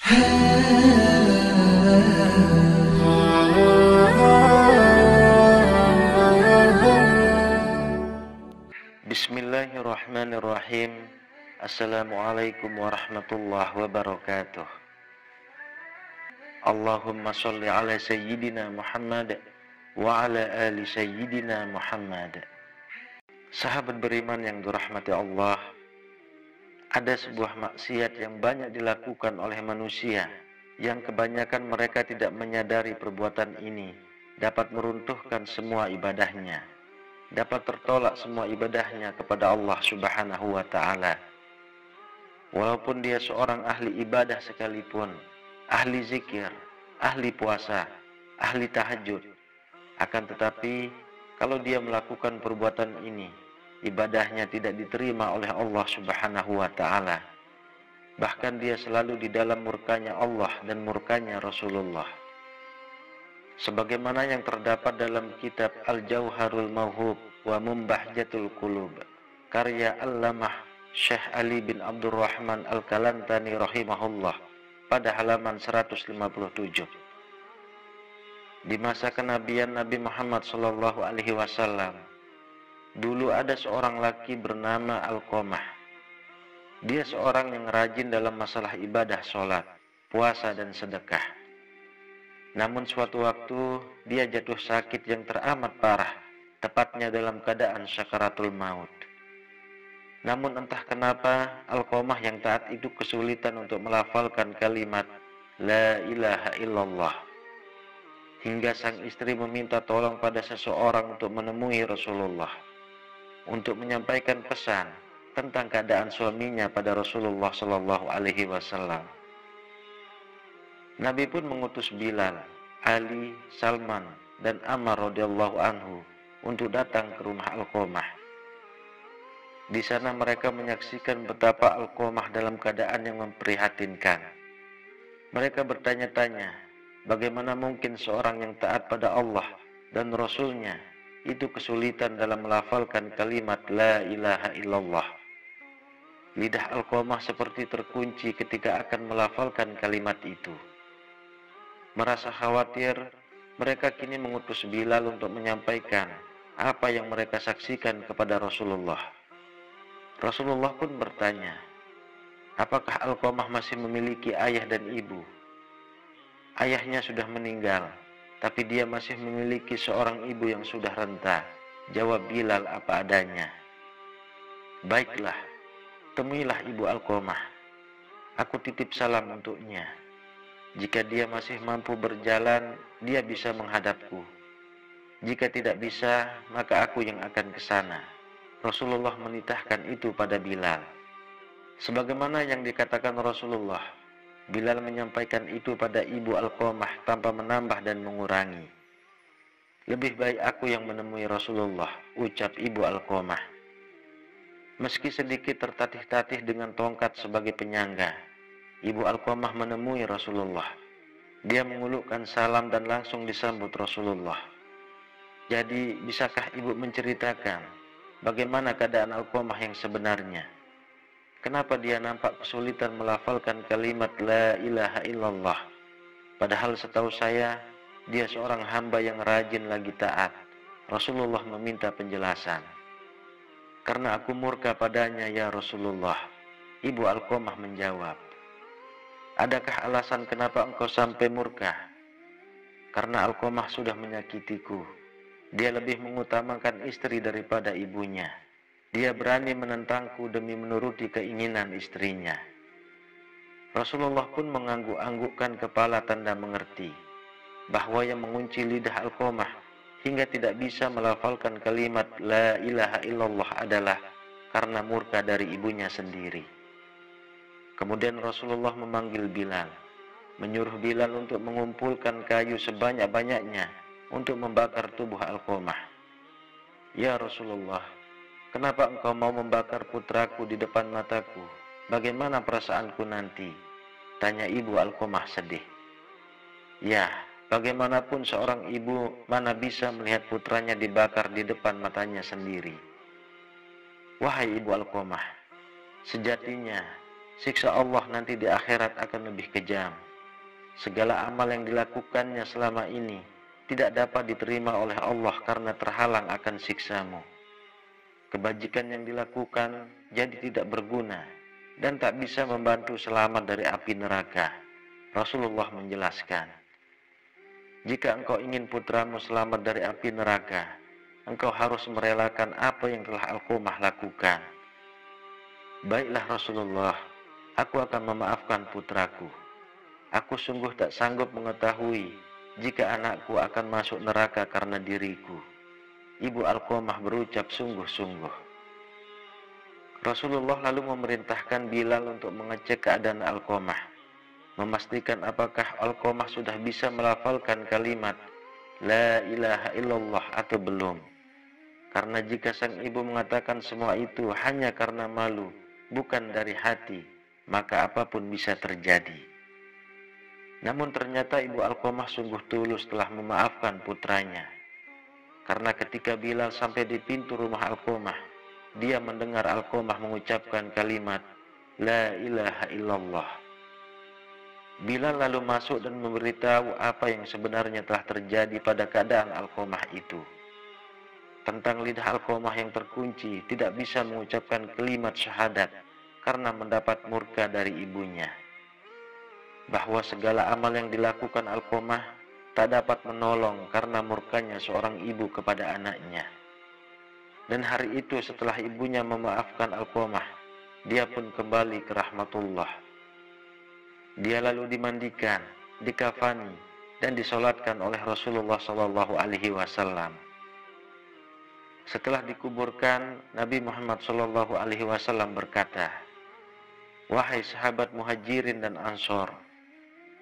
Bismillahirrahmanirrahim. Assalamualaikum warahmatullahi wabarakatuh. Allahumma sholli ala sayyidina Muhammad wa ala ali sayyidina Muhammad. Sahabat beriman yang dirahmati Allah, ada sebuah maksiat yang banyak dilakukan oleh manusia, yang kebanyakan mereka tidak menyadari perbuatan ini dapat meruntuhkan semua ibadahnya, dapat tertolak semua ibadahnya kepada Allah Subhanahu wa ta'ala. Walaupun dia seorang ahli ibadah sekalipun, ahli zikir, ahli puasa, ahli tahajud, akan tetapi kalau dia melakukan perbuatan ini, ibadahnya tidak diterima oleh Allah Subhanahu wa ta'ala. Bahkan dia selalu di dalam murkanya Allah dan murkanya Rasulullah. Sebagaimana yang terdapat dalam kitab Al-Jauharul Mauhub wa Mumbahjatul Qulub, karya Allamah Syekh Ali bin Abdurrahman Al-Kalantani rahimahullah, pada halaman 157. Di masa kenabian Nabi Muhammad SAW, dulu ada seorang laki bernama Alqamah. Dia seorang yang rajin dalam masalah ibadah sholat, puasa dan sedekah. Namun suatu waktu dia jatuh sakit yang teramat parah, tepatnya dalam keadaan syakaratul maut. Namun entah kenapa Alqamah yang taat itu kesulitan untuk melafalkan kalimat La ilaha illallah. Hingga sang istri meminta tolong pada seseorang untuk menemui Rasulullah, untuk menyampaikan pesan tentang keadaan suaminya pada Rasulullah SAW. Nabi pun mengutus Bilal, Ali, Salman, dan Ammar radhiyallahu anhu untuk datang ke rumah Alqamah. Di sana mereka menyaksikan betapa Alqamah dalam keadaan yang memprihatinkan. Mereka bertanya-tanya, bagaimana mungkin seorang yang taat pada Allah dan Rasulnya itu kesulitan dalam melafalkan kalimat La ilaha illallah. Lidah Alqamah seperti terkunci ketika akan melafalkan kalimat itu. Merasa khawatir, mereka kini mengutus Bilal untuk menyampaikan apa yang mereka saksikan kepada Rasulullah. Rasulullah pun bertanya, apakah Alqamah masih memiliki ayah dan ibu? Ayahnya sudah meninggal, tapi dia masih memiliki seorang ibu yang sudah renta. Jawab Bilal apa adanya. Baiklah, temuilah ibu Alqamah. Aku titip salam untuknya. Jika dia masih mampu berjalan, dia bisa menghadapku. Jika tidak bisa, maka aku yang akan ke sana. Rasulullah menitahkan itu pada Bilal. Sebagaimana yang dikatakan Rasulullah, Bilal menyampaikan itu pada ibu Alqamah tanpa menambah dan mengurangi. Lebih baik aku yang menemui Rasulullah, ucap ibu Alqamah. Meski sedikit tertatih-tatih dengan tongkat sebagai penyangga, ibu Alqamah menemui Rasulullah. Dia mengulurkan salam dan langsung disambut Rasulullah. Jadi, bisakah ibu menceritakan bagaimana keadaan Alqamah yang sebenarnya? Kenapa dia nampak kesulitan melafalkan kalimat La ilaha illallah? Padahal setahu saya, dia seorang hamba yang rajin lagi taat. Rasulullah meminta penjelasan. Karena aku murka padanya ya Rasulullah. Ibu Alqamah menjawab, adakah alasan kenapa engkau sampai murka? Karena Alqamah sudah menyakitiku. Dia lebih mengutamakan istri daripada ibunya. Dia berani menentangku demi menuruti keinginan istrinya. Rasulullah pun mengangguk-anggukkan kepala tanda mengerti bahwa yang mengunci lidah Alqamah hingga tidak bisa melafalkan kalimat La ilaha illallah adalah karena murka dari ibunya sendiri. Kemudian Rasulullah memanggil Bilal, menyuruh Bilal untuk mengumpulkan kayu sebanyak-banyaknya untuk membakar tubuh Alqamah. Ya Rasulullah, kenapa engkau mau membakar putraku di depan mataku? Bagaimana perasaanku nanti? Tanya ibu Alqamah sedih. Ya, bagaimanapun seorang ibu mana bisa melihat putranya dibakar di depan matanya sendiri. Wahai ibu Alqamah, sejatinya siksa Allah nanti di akhirat akan lebih kejam. Segala amal yang dilakukannya selama ini tidak dapat diterima oleh Allah karena terhalang akan siksamu. Kebajikan yang dilakukan jadi tidak berguna dan tak bisa membantu selamat dari api neraka. Rasulullah menjelaskan, jika engkau ingin putramu selamat dari api neraka, engkau harus merelakan apa yang telah Alqamah lakukan. Baiklah Rasulullah, aku akan memaafkan putraku. Aku sungguh tak sanggup mengetahui jika anakku akan masuk neraka karena diriku. Ibu Alqamah berucap sungguh-sungguh. Rasulullah lalu memerintahkan Bilal untuk mengecek keadaan Alqamah, memastikan apakah Alqamah sudah bisa melafalkan kalimat La ilaha illallah atau belum. Karena jika sang ibu mengatakan semua itu hanya karena malu, bukan dari hati, maka apapun bisa terjadi. Namun ternyata ibu Alqamah sungguh tulus telah memaafkan putranya. Karena ketika Bilal sampai di pintu rumah Alqamah, dia mendengar Alqamah mengucapkan kalimat La ilaha illallah. Bilal lalu masuk dan memberitahu apa yang sebenarnya telah terjadi pada keadaan Alqamah itu. Tentang lidah Alqamah yang terkunci tidak bisa mengucapkan kalimat syahadat karena mendapat murka dari ibunya. Bahwa segala amal yang dilakukan Alqamah tak dapat menolong karena murkanya seorang ibu kepada anaknya. Dan hari itu setelah ibunya memaafkan Alqamah, dia pun kembali ke rahmatullah. Dia lalu dimandikan, dikafani, dan disolatkan oleh Rasulullah SAW. Setelah dikuburkan, Nabi Muhammad SAW berkata, Wahai sahabat Muhajirin dan Ansor,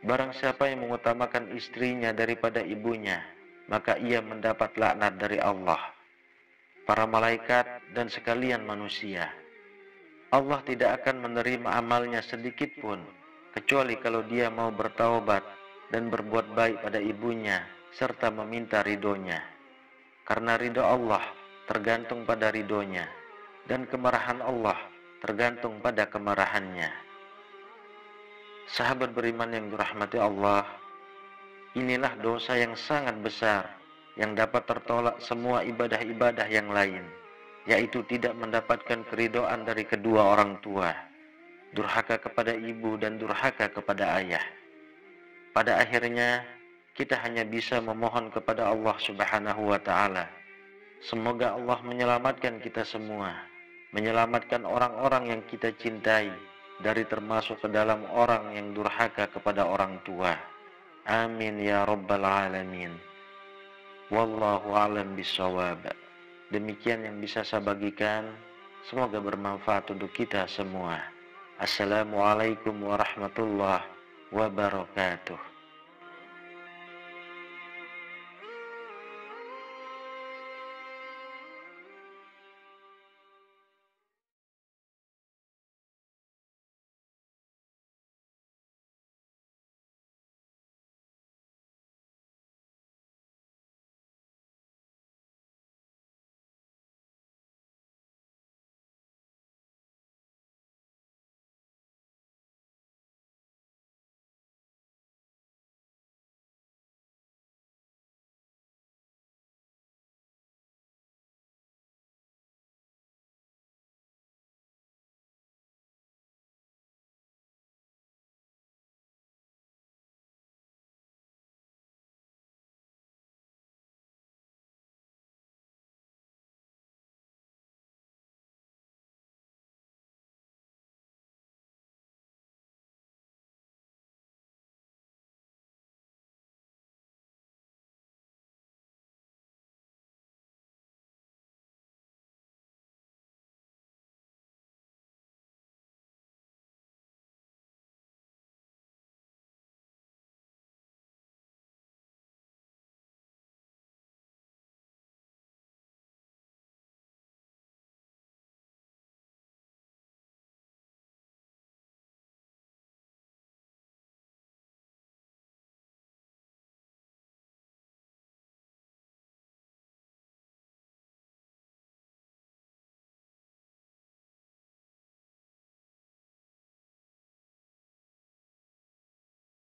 barang siapa yang mengutamakan istrinya daripada ibunya, maka ia mendapat laknat dari Allah, para malaikat, dan sekalian manusia. Allah tidak akan menerima amalnya sedikit pun, kecuali kalau dia mau bertaubat dan berbuat baik pada ibunya, serta meminta ridhonya. Karena ridho Allah tergantung pada ridhonya, dan kemarahan Allah tergantung pada kemarahannya. Sahabat beriman yang dirahmati Allah, inilah dosa yang sangat besar yang dapat tertolak semua ibadah-ibadah yang lain, yaitu tidak mendapatkan keridhaan dari kedua orang tua, durhaka kepada ibu dan durhaka kepada ayah. Pada akhirnya, kita hanya bisa memohon kepada Allah Subhanahu wa Ta'ala. Semoga Allah menyelamatkan kita semua, menyelamatkan orang-orang yang kita cintai dari termasuk ke dalam orang yang durhaka kepada orang tua. Amin ya rabbal alamin. Wallahu a'lam bishawab. Demikian yang bisa saya bagikan. Semoga bermanfaat untuk kita semua. Assalamualaikum warahmatullahi wabarakatuh.